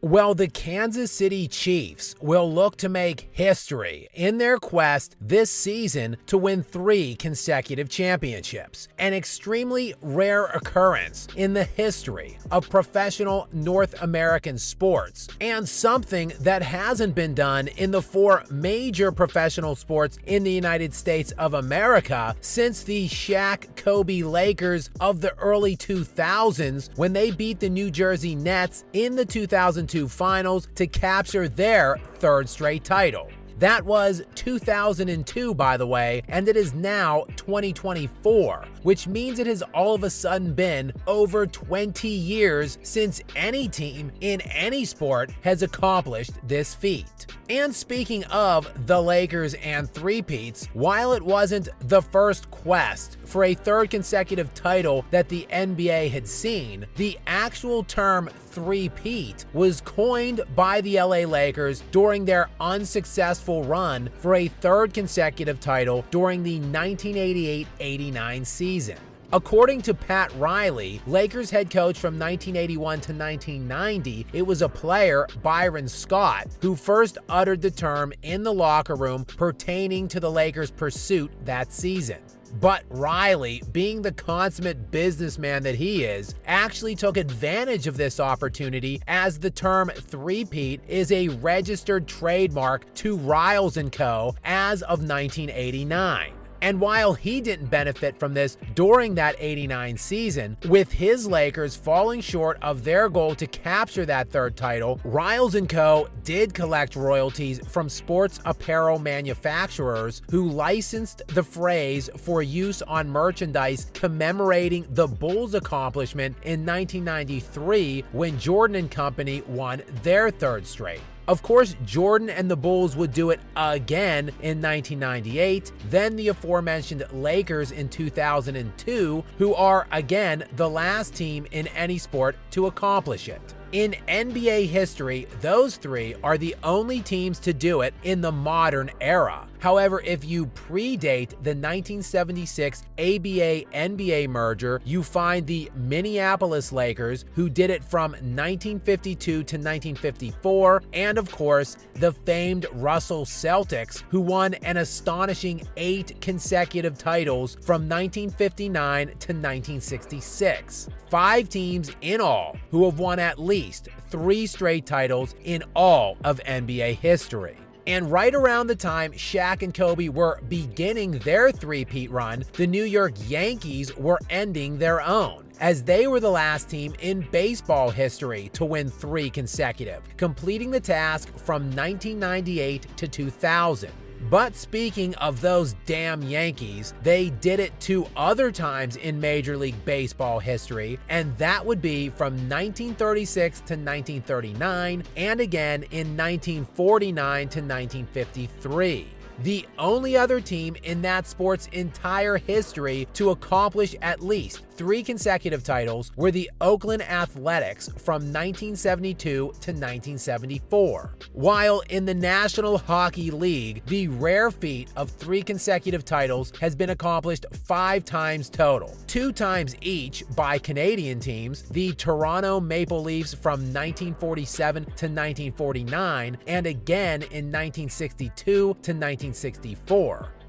Well, the Kansas City Chiefs will look to make history in their quest this season to win 3 consecutive championships, an extremely rare occurrence in the history of professional North American sports, and something that hasn't been done in the 4 major professional sports in the United States of America since the Shaq-Kobe Lakers of the early 2000s when they beat the New Jersey Nets in the 2002 finals to capture their 3rd straight title. That was 2002, by the way, and it is now 2024, which means it has all of a sudden been over 20 years since any team in any sport has accomplished this feat. And speaking of the Lakers and three-peats, while it wasn't the first quest for a 3rd consecutive title that the NBA had seen, the actual term three-peat was coined by the LA Lakers during their unsuccessful run for a 3rd consecutive title during the 1988-89 season. According to Pat Riley, Lakers head coach from 1981 to 1990, it was a player, Byron Scott, who first uttered the term in the locker room pertaining to the Lakers' pursuit that season. But Riley, being the consummate businessman that he is, actually took advantage of this opportunity as the term three-peat is a registered trademark to Riles & Co. as of 1989. And while he didn't benefit from this during that 89 season, with his Lakers falling short of their goal to capture that 3rd title, Riles & Co. did collect royalties from sports apparel manufacturers who licensed the phrase for use on merchandise commemorating the Bulls' accomplishment in 1993 when Jordan & Company won their 3rd straight. Of course, Jordan and the Bulls would do it again in 1998, then the aforementioned Lakers in 2002, who are again the last team in any sport to accomplish it. In NBA history, those 3 are the only teams to do it in the modern era. However, if you predate the 1976 ABA-NBA merger, you find the Minneapolis Lakers, who did it from 1952 to 1954, and of course, the famed Russell Celtics, who won an astonishing 8 consecutive titles from 1959 to 1966. 5 teams in all who have won at least 3 straight titles in all of NBA history. And right around the time Shaq and Kobe were beginning their three-peat run, the New York Yankees were ending their own, as they were the last team in baseball history to win 3 consecutive, completing the task from 1998 to 2000. But speaking of those damn Yankees, they did it 2 other times in Major League Baseball history, and that would be from 1936 to 1939 and again in 1949 to 1953. The only other team in that sport's entire history to accomplish at least 3 consecutive titles were the Oakland Athletics from 1972 to 1974. While in the National Hockey League, the rare feat of 3 consecutive titles has been accomplished 5 times total, 2 times each by Canadian teams, the Toronto Maple Leafs from 1947 to 1949, and again in 1962 to 1964.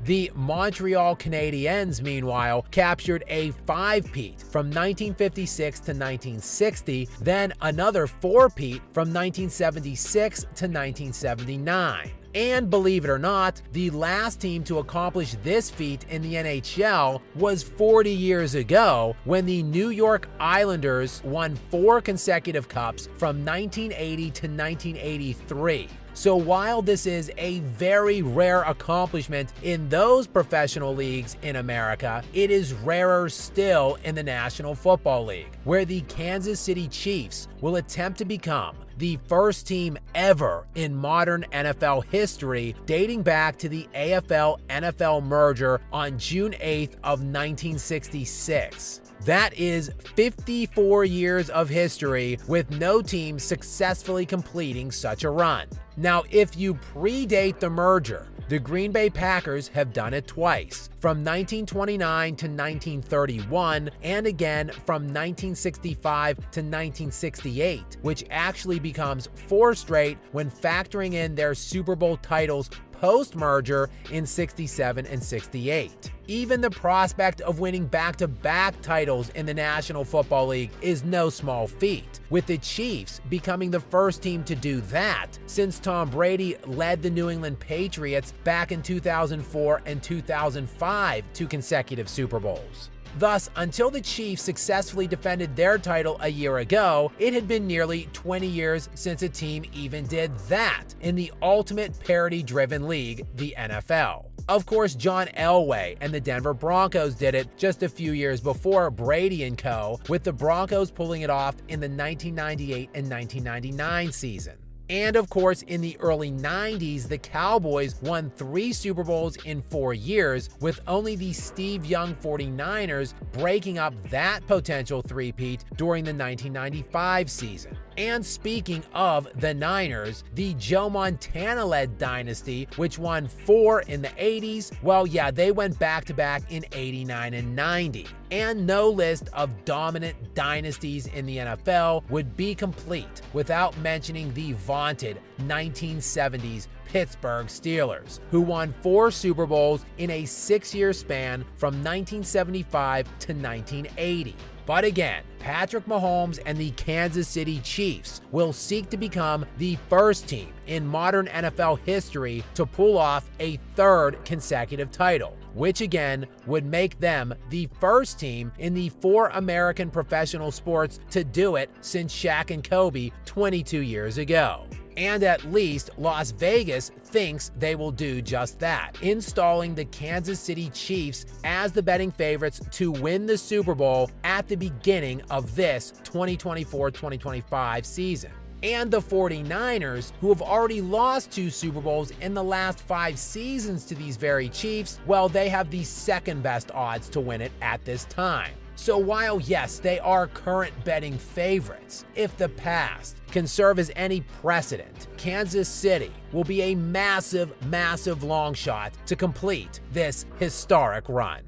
The Montreal Canadiens, meanwhile, captured a 5-peat from 1956 to 1960, then another 4-peat from 1976 to 1979. And believe it or not, the last team to accomplish this feat in the NHL was 40 years ago when the New York Islanders won 4 consecutive cups from 1980 to 1983. So while this is a very rare accomplishment in those professional leagues in America, it is rarer still in the National Football League, where the Kansas City Chiefs will attempt to become the first team ever in modern NFL history, dating back to the AFL-NFL merger on June 8th of 1966. That is 54 years of history with no team successfully completing such a run. Now, if you predate the merger, The Green Bay Packers have done it twice, from 1929 to 1931, and again from 1965 to 1968, which actually becomes 4 straight when factoring in their Super Bowl titles post-merger in 67 and 68. Even the prospect of winning back-to-back titles in the National Football League is no small feat, with the Chiefs becoming the first team to do that since Tom Brady led the New England Patriots back in 2004 and 2005 to consecutive Super Bowls. Thus, until the Chiefs successfully defended their title a year ago, it had been nearly 20 years since a team even did that in the ultimate parity-driven league, the NFL. Of course, John Elway and the Denver Broncos did it just a few years before Brady and co., with the Broncos pulling it off in the 1998 and 1999 season. And of course, in the early 90s, the Cowboys won 3 Super Bowls in 4 years, with only the Steve Young 49ers breaking up that potential three-peat during the 1995 season. And speaking of the Niners, the Joe Montana-led dynasty, which won 4 in the 80s, well, yeah, they went back-to-back in 89 and 90. And no list of dominant dynasties in the NFL would be complete without mentioning the vaunted 1970s Pittsburgh Steelers, who won 4 Super Bowls in a 6-year span from 1975 to 1980. But again, Patrick Mahomes and the Kansas City Chiefs will seek to become the first team in modern NFL history to pull off a 3rd consecutive title, which again would make them the first team in the 4 American professional sports to do it since Shaq and Kobe 22 years ago. And at least Las Vegas thinks they will do just that, installing the Kansas City Chiefs as the betting favorites to win the Super Bowl at the beginning of this 2024-2025 season. And the 49ers, who have already lost 2 Super Bowls in the last 5 seasons to these very Chiefs, well, they have the 2nd best odds to win it at this time. So while, yes, they are current betting favorites, if the past can serve as any precedent, Kansas City will be a massive, massive long shot to complete this historic run.